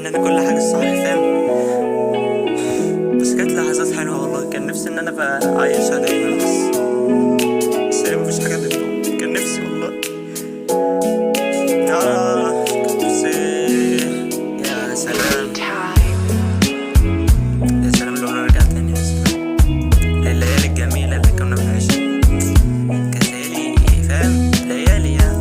ان انا كل حاجه الصح فاهم. بس كانت لحظات حلوه والله، كان نفسي ان انا ابقى عايشها دايما. بس هي مفيش حاجه تدوم، كان نفسي والله. كنت نفسي. يا سلام يا سلام لو نرجع تاني يا سلام الليالي الجميله اللي كنا بنعيشها. كانت ليالي فاهم، ليالي يعني.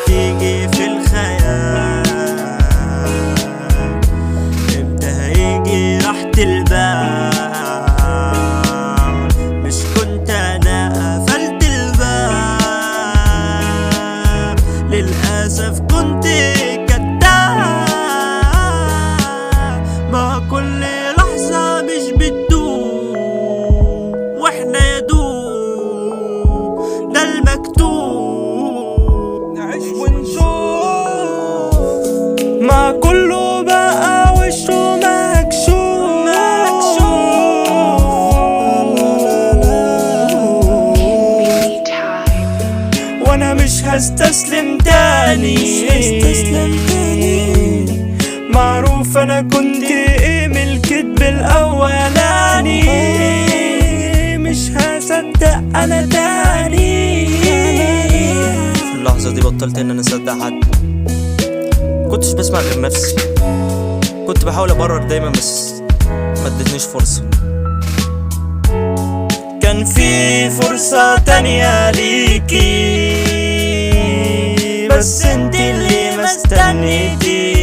بتيجي في الخيال امتى هيجي راحة البال؟ مش كنت انا قفلت الباب، للأسف كنت كداب. ما كل لحظة مش بتدوم، واحنا يدوب ده المكتوب نعيش ونشوف. ما كله بقى وشه مكشوف. وانا مش هستسلم تاني، معروف انا كنت ايه من الكدب الاولاني. مش هصدق انا تاني. في اللحظة دي بطلت ان انا اصدق حد، كنتش بسمع غير نفسي. كنت بحاول ابرر دايما بس ما ادتنيش فرصة. كان في فرصة تانية ليكي بس انت اللي ما استنيتيش.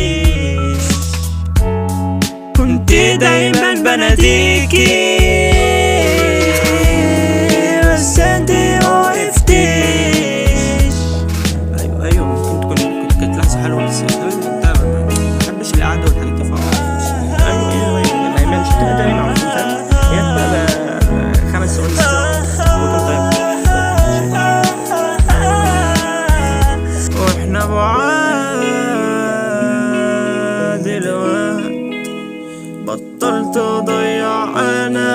كنت دايما بناديكي بس انت موقفتيش. ايوه ممكن كانت لحظة حلوة بس انت ما بحبش القعدة والحاجات دي فاهم. ايوه ما مش هتبقى دايما على طول فاهم. هي بتبقى 5 ثواني 6 واحنا بعاد الوقت، بطلت اضيع انا